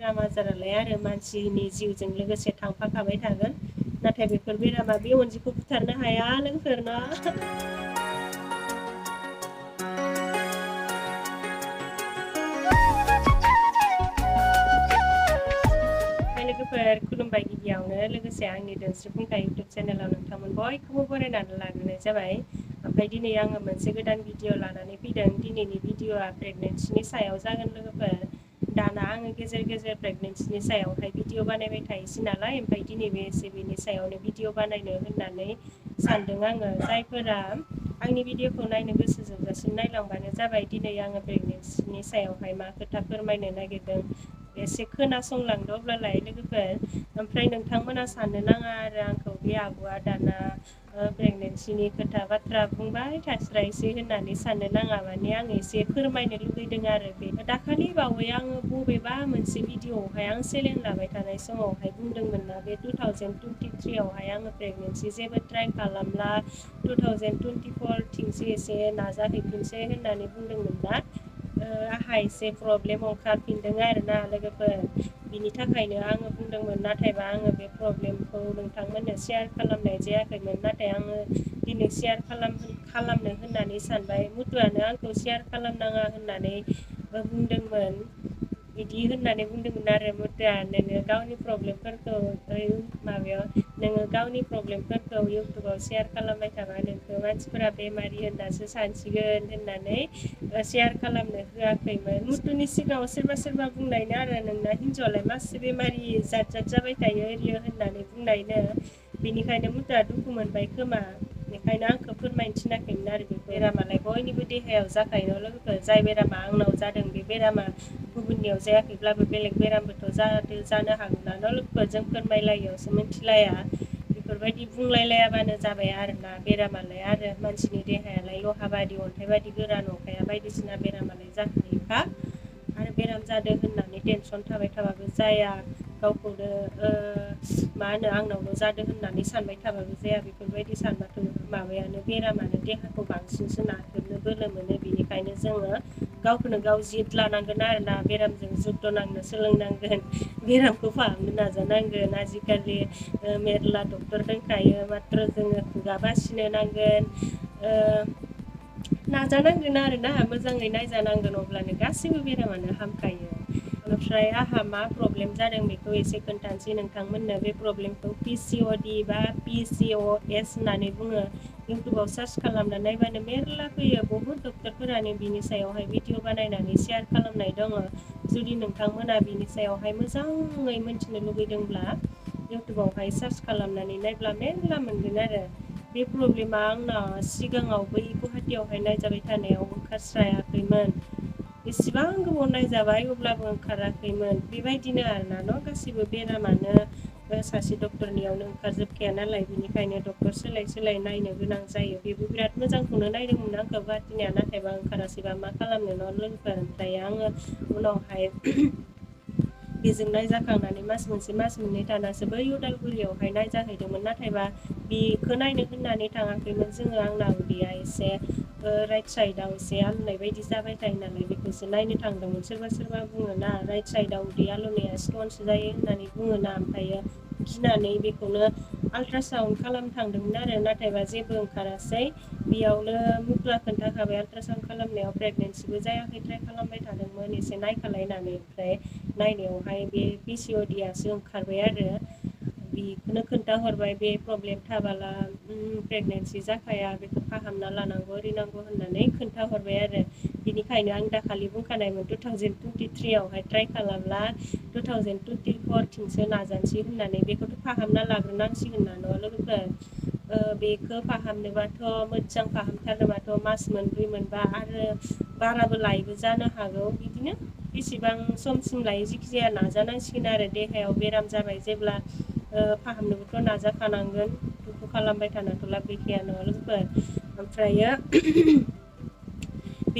बेराम आजारालाय आरो मानसिनि जिउजों लोगोसे थांफाखाबाय थागोन नाथाय बेफोर बेरामा बे अनजिखौ बुथारनो हाया लोगोफोर ना लोगोफोर खुलुमबाय गिबियावनो लोगोसे आंनि दोनस्रि फुंखा इउटुब चेनेलाव नोंथांमोन बयखौबो बरायनानै लाग्रोनाय जाबाय ओमफ्राय दिनै आङो मोनसे गोदान भिडिअ लानानै फैदों दिनैनि भिडिअआ प्रेगनेन्सिनि सायाव जागोन लोगोफोर दाना आङो गेजेर गेजेर प्रेगनेन्सिनि सायावहाय भिडिअ बानायबाय थायोसै नालाय ओमफ्राय दिनैबो एसे बेनि सायावनो भिडिअ बानायनो होननानै सानदों आङो जायफोरा आंनि भिडिअखौ नायनो गोसो जोबजासिम नायलांबानो जाबाय दिनै आङो प्रेगनेन्सिनि सायावहाय मा खोथा फोरमायनो नागिरदों एसे खोनासंलांदो अब्लालाय लोगोफोर ओमफ्राय नोंथांमोना साननो नाङा आरो आंखौ बे आब'आ दाना प्रेगनेन्सिनि खोथा बाथ्रा बुंबाय थास्रायसै होननानै साननो नाङा माने आं एसे फोरमायनो लुगैदों आरो बे दाखालि बावै आङो बबेबा मोनसे भिडिअआवहाय आं सेलेन लाबाय थानाय समावहाय बुंदोंमोन ना बे 2023आवहाय आङो प्रेगनेन्सि जेबो ट्राइ खालामला 2024 थिंसो एसे नाजाहैफिनसै होननानै बुंदोंमोन ना आंहा एसे प्रब्लेम ओंखारफिनदों आरोना लोगोफोर बिनि थाखायनो आङो बुंदोंमोन नाथायबा आङो बे प्रब्लेमखौ नोंथांमोननो शेयार खालामनाय जायाखैमोन नाथाय आङो दिनै शेयार खालामनो होननानै सानबाय मुथुआनो आंखौ शेयार खालामनाङा होननानै बुंदोंमोन बिदि होननानै बुंदोंमोन आरो मुथुआ नोङो गावनि प्रब्लेमफोरखौ नोङो गावनि प्रब्लेमफोरखौ इउटुबाव शेयार खालामबाय थाबा नोंखौ मानसिफोरा बेमारि होननासो सानसिगोन होननानै शेयार खालामनो होआखैमोन मुथुनि सिगाङाव सोरबा सोरबा बुंनायनो आरो नोंना हिन्जावलाय मासे बेमारि जात जाबाय थायो ओरियो होननानै बुंनायनो बेनिखायनो मुथुआ दुखु मोनबाय खोमा बेखायनो आंखौ फोरमायनो थिनाखैमोन आरो बे बेरामालाय बयनिबो देहायाव जाखायो लोगोफोर जाय बेरामा आंनाव जादों बे बेरामा गुबुननियाव जायाखैब्लाबो बेलेग बेरामबोथ' जानो हागौ ना लोगोफोर जों फोरमायलायियावसो मिथिलाया बेफोरबायदि बुंलायलायाबानो जाबाय आरोना बेरामालाय आरो मानसिनि देहायालाय लहा बादि अन्थाइ बादि गोरा नंखाया बायदिसिना बेरामालाय जाखायोखा आरो बेराम जादों होननानै टेनसन थाबाय थाबाबो जाया गावखौनो मा होनो आंनावल' जादों होननानै सानबाय थाबाबो जाया बेफोरबायदि सानबाथ' माबायानो बेरामानो देहाखौ बांसिनसो नाख्रेबनो बोलो मोनो बेनिखायनो जोङो गावखौनो गाव जिद लानांगोन आरोना बेरामजों जुद्ध नांनो सोलोंनांगोन बेरामखौ फाहामनो नाजानांगोन आजिखालि मेरला डक्टर दंखायो माथ्र' जोङो खुगा बासिनो नांगोन नाजानांगोन आरोना मोजाङै नायजानांगोन अब्लानो गासैबो बेरामानो हामखायो ओमफ्राय आंहा मा प्रब्लेम जादों बेखौ एसे खोन्थानोसै नोंथांमोननो बे प्रब्लेमखौ PCOD बा PCOS होननानै बुङो इउटुबाव सार्च खालामना नायबानो मेरला फैयो बहुद डक्टरफोरानो बिनि सायावहाय भिडिअ बानायनानै शेयार खालामनाय दङ जुदि नोंथांमोना बिनि सायावहाय मोजाङै मिथिनो लुगैदोंब्ला इउटुबावहाय सार्च खालामनानै नायब्ला मेरला मोनगोन आरो बे प्रब्लेमा आंना सिगाङाव बै गुवाहाटियावहाय नायजाबाय थानायाव ओंखारस्रायाखैमोन एसेबां गोबाव नायजाबाय अब्लाबो ओंखाराखैमोन बेबायदिनो आरोना न' गासिबो बेरामानो सासे डक्टरनियावनो ओंखारजोबखाया नालाय बेनिखायनो डक्टर सोलाय सोलाय नायनो गोनां जायो बेबो बिराद मोजांखौनो नायदोंमोन आंखौ गुवाहाटिनिया नाथायबा ओंखारासैबा मा खालामनो न' लोगोफोर ओमफ्राय आङो उनावहाय बेजों नायजाखांनानै मास मोननै थानासो बै उदालगुरियावहाय नायजाहैदोंमोन नाथायबा बेखौ नायनो होननानै थाङाखैमोन जोङो आंना उदैया एसे राइट साइडआव एसे आलौनाय बायदि जाबाय थायो नालाय बेखौसो नायनो थांदोंमोन सोरबा बुङोना राइट साइडआव उदै आलौनाया स्टन्सो जायो होननानै बुङोना ओमफ्रायो गिनानै बेखौनो आल्ट्रा साउन्ड खालामनो थांदोंमोन आरो नाथायबा जेबो ओंखारासै बेयावनो मुथुआ खोन्थाखाबाय आल्ट्रा साउन्ड खालामनायाव प्रेगनेन्सिबो जायाखै ट्राइ खालामबाय थादोंमोन एसे नायखालायनानै ओमफ्राय नायनायावहाय बे PCODयासो ओंखारबाय आरो बेखौनो खोन्थाहरबाय बे प्रब्लेम थाबाला प्रेगनेन्सि जाखाया बेखौ फाहामना लानांगौ ओरिनांगौ होननानै खोन्थाहरबाय आरो बिनिखायनो आं दाखालि बुंखानायमोन 2023आवहाय ट्राइ खालामला 2024 थिंसो नाजानोसै होननानै बेखौथ' फाहामना लाग्रोनांसिगोन ना न' लोगोफोर बेखौ फाहामनोबाथ' मोजां फाहामथारनोबाथ' मास मोनब्रै मोनबा आरो बाराबो लायबो जानो हागौ बिदिनो बेसेबां समसिम लायो जेखि जाया नाजानांसिगोन आरो देहायाव बेराम जाबाय जेब्ला फाहामनोबोथ' नाजाखानांगोन दुखु खालामबाय थानाथ' लाब गैखाया नङा लोगोफोर ओमफ्रायो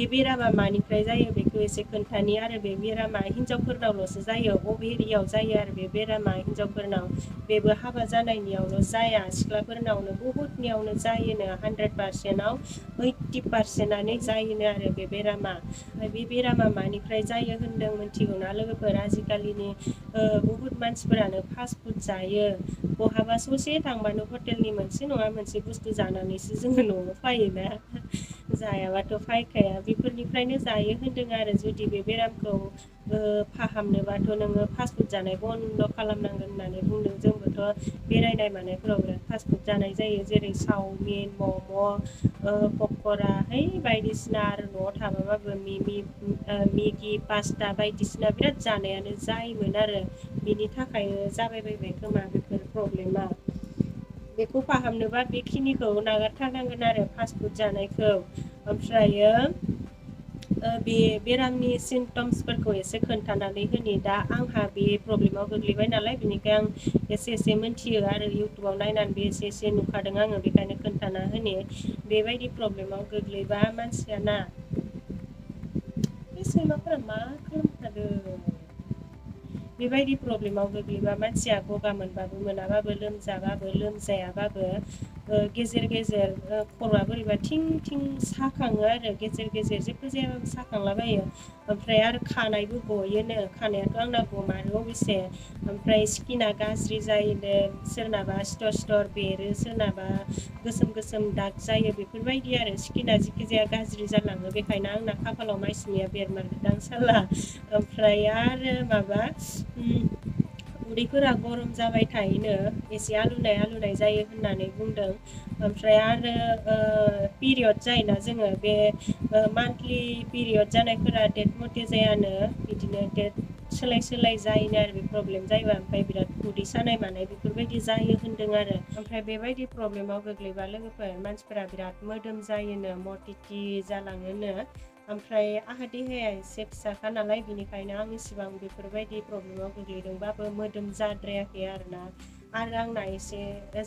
बे बेरामा मानिफ्राय जायो बेखौ एसे खोन्थानि आरो बे बेरामा हिनजावफोरनावल'सो जायो बबे एरियायाव जायो आरो बे बेरामा हिनजावफोरनाव बेबो हाबा जानायनियावल' जाया सिख्लाफोरनावनो बहुतनियावनो जायोनो 100%आव 80%आनो जायोनो आरो बे बेरामा बे बेरामा मानिफ्राय जायो होनदों मिथिगौना लोगोफोर आजिखालिनि बहुत मानसिफोरानो फास्ट फुड जायो बहाबा ससे थांबानो हटेलनि मोनसे नङा मोनसे बुस्थु जानानैसो जोङो न'आव फैयोना जायाबाथ' फायखाया बेफोरनिफ्रायनो जायो होनदों आरो जुदि बे बेरामखौ फाहामनोबाथ' नोङो फास्ट फुड जानाय बन्द' खालामनांगोन होननानै बुंदों जोंबोथ' बेरायनाय मानायफोराव बिराद फास्ट फुड जानाय जायो जेरै चावमिन मम' पक'रा है बायदिसिना आरो न'आव थाबाबाबो मेगि पास्ता बायदिसिना बिराद जानायानो जायोमोन आरो बिनि थाखायनो जाबायबायबाय खोमा बेफोर प्रब्लेमा बेखौ फाहामनोबा बेखिनिखौ नागारथारनांगोन आरो फास्ट फुड जानायखौ ओमफ्रायो बे बेरामनि सिमटम्सफोरखौ एसे खोन्थानानै होनि दा आंहा बे प्रब्लेमाव गोग्लैबाय नालाय बिनिखाय आं एसे मिन्थियो आरो इउटुबाव नायनानै बे एसे नुखादों आङो बेखायनो खोन्थाना होनि बेबायदि प्रब्लेमाव गोग्लैबा मानसियाना बे सैमाफोरा मा खालामथारदों बेबायदि प्रब्लेमाव गोग्लैबा मानसिया गगा मोनबाबो मोनाबाबो लोमजाबाबो लोमजायाबाबो गेजेर गेजेर खर'आ बोरैबा थिं थिं साखाङो आरो गेजेर गेजेर जेबो जायाबाबो साखांलाबायो ओमफ्राय आरो खानायबो गयोनो खानायाथ' आंना गमारो अबयसे ओमफ्राय स्किना गाज्रि जायोनो सोरनाबा सिथर सिथर बेरो सोरनाबा गोसोम गोसोम दाग जायो बेफोरबायदि आरो स्किना जिखि जाया गाज्रि जालाङो बेखायनो आंना खाफालाव माइसुनिया बेरमारदों साल्ला ओमफ्राय आरो माबा उदैफोरा गरम जाबाय थायोनो एसे आलुनाय जायो होननानै बुंदों ओमफ्राय आरो पिरियड जायोना जोङो बे मान्थलि पिरियड जानायफोरा डेट मथे जायानो बिदिनो डेट सोलाय सोलाय जायोनो आरो बे प्रब्लेम जायोबा ओमफ्राय बिराद उदै सानाय मानाय बेफोरबायदि जायो होनदों आरो ओमफ्राय बेबायदि प्रब्लेमाव गोग्लैबा लोगोफोर मानसिफोरा बिराद मोदोम जायोनो मटिटि जालाङोनो ओमफ्राय आंहा देहाया एसे फिसाखा नालाय बिनिखायनो आं इसिबां बेफोरबायदि प्रब्लेमाव गोग्लैदोंबाबो मोदोम जाद्रायाखै आरोना आरो आंना एसे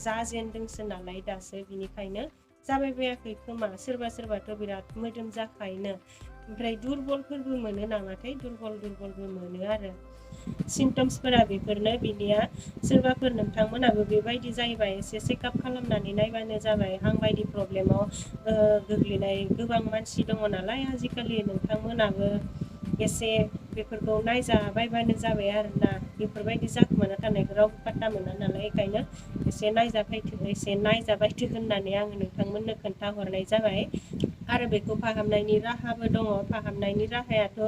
जाजेनदोंसो नालाय दासो बिनिखायनो जाबाय बायाखै खोमा सोरबा सोरबाथ' बिराद मोदोम जाखायोनो ओमफ्राय दुरबलफोरबो मोनो नामाथाय दुरबलबो मोनो आरो सिमटम्सफोरा बेफोरनो बिनिया सोरबाफोर नोंथांमोनाबो बेबायदि जायोबा एसे चेकआप खालामनानै नायबानो जाबाय आं बायदि प्रब्लेमाव गोग्लैनाय गोबां मानसि दङ नालाय आजिखालि नोंथांमोनाबो एसे बेफोरखौ नायजाबायबानो जाबाय आरोना बेफोरबायदि जाखोमाना थानायखौ रावबो पात्ता मोना नालाय बेखायनो एसे नायजाबायथो होननानै आङो नोंथांमोननो खोन्थाहरनाय जाबाय आरो बेखौ फाहामनायनि राहाबो दङ फाहामनायनि राहायाथ'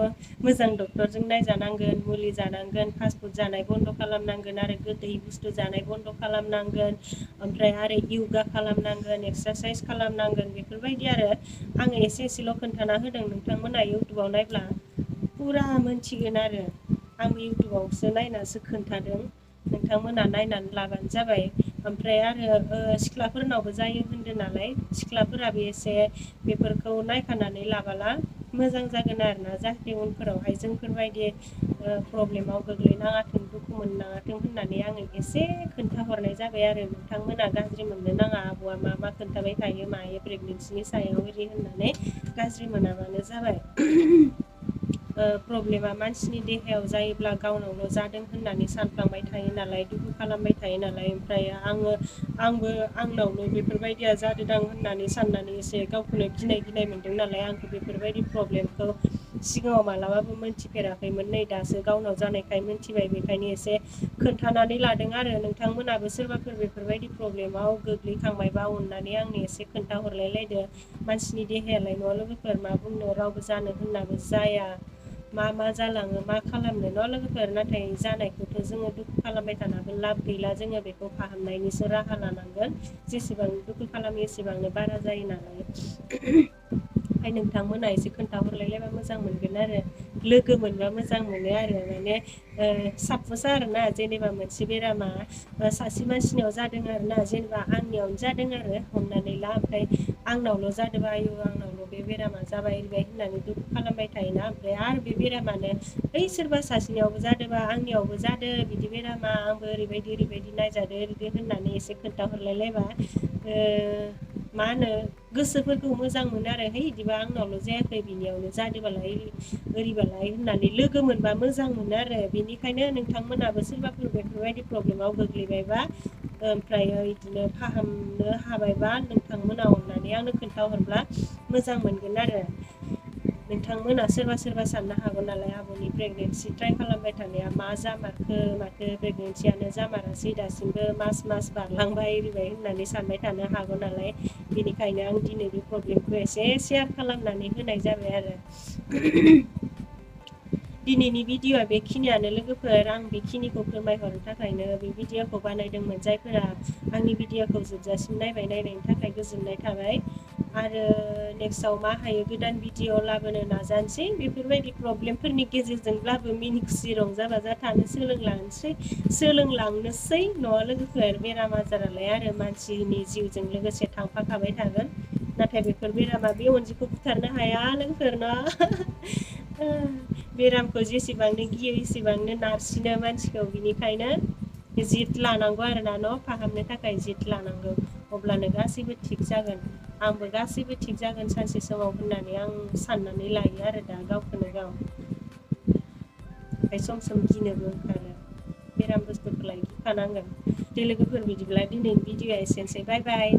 मोजां डक्टरजों नायजानांगोन मुलि जानांगोन फास्ट फुड जानाय बन्द' खालामनांगोन आरो गोदै बुस्थु जानाय बन्द' खालामनांगोन ओमफ्राय आरो यगा खालामनांगोन एक्सारसाइस खालामनांगोन बेफोरबायदि आरो आङो एसेल' खोन्थाना होदों नोंथांमोना इउटुबाव नायब्ला फुरा मोनथिगोन आरो आंबो इउटुबावसो नायनासो खोन्थादों नोंथांमोना नायनानै लाबानो जाबाय ओमफ्राय आरो सिख्लाफोरनावबो जायो होनदों नालाय सिख्लाफोराबो एसे बेफोरखौ नायखानानै लाबाला मोजां जागोन आरोना जाहाथे उनफोरावहाय जोंफोरबायदि प्रब्लेमाव गोग्लैनाङाथों दुखु मोननाङाथों होननानै आङो एसे खोन्थाहरनाय जाबाय आरो नोंथांमोना गाज्रि मोननो नाङा आब'आ मा खोन्थाबाय थायो मायो प्रेगनेन्सिनि सायाव ओरै होननानै गाज्रि मोनाबानो जाबाय प्रब्लेमा मानसिनि देहायाव जायोब्ला गावनावल' जादों होननानै सानफ्लांबाय थायो नालाय दुखु खालामबाय थायो नालाय ओमफ्राय आंबो आंनावनो बेफोरबायदिया जादोंदां होननानै साननानै एसे गावखौनो गिनाय मोनदों नालाय आंखौ बेफोरबायदि प्रब्लेमखौ सिगाङाव मालाबाबो मोनथिफेराखैमोन नै दासो गावनाव जानायखाय मोनथिबाय बेखायनो एसे खोन्थानानै लादों आरो नोंथांमोनाबो सोरबाफोर बेफोरबायदि प्रब्लेमाव गोग्लैखांबायबा अननानै आंनो एसे खोन्थाहरलायलायदो मानसिनि देहायालाय न'आ लोगोफोर मा बुंनो रावबो जानो होननाबो जाया मा जालाङो मा खालामनो न' लोगोफोर नाथाय जानायखौथ' जोङो दुखु खालामबाय थानाबो लाब गैला जोङो बेखौ फाहामनायनिसो राहा लानांगोन जेसेबां दुखु खालामो एसेबांनो बारा जायो नालाय ओमफ्राय नोंथांमोना एसे खोन्थाहरलायलायबा मोजां मोनगोन आरो लोगो मोनबा मोजां मोनो आरो माने सापस आरोना जेनेबा मोनसे बेरामा सासे मानसिनियाव जादों आरोना जेनेबा आंनियावनो जादों आरो हमनानै ला ओमफ्राय आंनावल' जादोंबा आयु आंनावल' बे बेरामा जाबाय ओरैबाय होननानै दुखु खालामबाय थायोना ओमफ्राय आरो बे बेरामानो ओइ सोरबा सासेनियावबो जादोंबा आंनियावबो जादों बिदि बेरामा आंबो ओरैबायदि नायजादो ओरैदि होननानै एसे खोन्थाहरलायलायबा मा होनो गोसोफोरखौ मोजां मोनो आरो है इदिबा आंनावल' जायाखै बिनियावनो जादोबालाय ओरैबालाय होननानै लोगो मोनबा मोजां मोनो आरो बेनिखायनो नोंथांमोनाबो सोरबाफोर बेफोरबायदि प्रब्लेमाव गोग्लैबायबा ओमफ्रायो इदिनो फाहामनो हाबायबा नोंथांमोना अननानै आंनो खोन्थाहरब्ला मोजां मोनगोन आरो नोंथांमोना सोरबा साननो हागौ नालाय आब'नि प्रेगनेन्सि ट्राइ खालामबाय थानाया मा जामारखो माथो प्रेगनेन्सियानो जामारासै दासिमबो मास बारलांबाय ओरैबाय होननानै सानबाय थानो हागौ नालाय बेनिखायनो आं दिनै बे प्रब्लेमखौ एसे सेयार खालामनानै होनाय जाबाय आरो दिनैनि भिडिअ'आ बेखिनियानो लोगोफोर आं बेखिनिखौ फोरमायहरनो थाखायनो बे भिडिअ'खौ बानायदोंमोन जायफोरा आंनि भिडिअ'खौ जोबजासिम नायनायनि थाखाय गोजोननाय थाबाय आरो नेक्स्टआव मा हायो गोदान भिडिअ लाबोनो नाजानोसै बेफोरबायदि प्रब्लेमफोरनि गेजेरजोंब्लाबो मिनि खुसि रंजा बाजा थानो सोलोंलांनोसै न'आ लोगोफोर बेराम आजारालाय आरो मानसिनि जिउजों लोगोसे थांफाखाबाय थागोन नाथाय बेफोर बेरामा बे अनजिखौ बुथारनो हाया लोगोफोर न बेरामखौ जेसेबांनो गियो एसेबांनो नारसिनो मानसिखौ बिनिखायनो जित लानांगौ आरोना न' फाहामनो थाखाय जित लानांगौ अब्लानो गासैबो थिग जागोन आंबो गासैबो थिग जागोन सानसे समाव होननानै आं साननानै लायो आरो दा गावखौनो गाव ओमफ्राय सम गिनोबो ओंखारो बेराम बुस्थुखौलाय गिखानांगोन दे लोगोफोर बिदिब्ला दिनैनि भिडिअ'आ एसेनोसै बाय बाय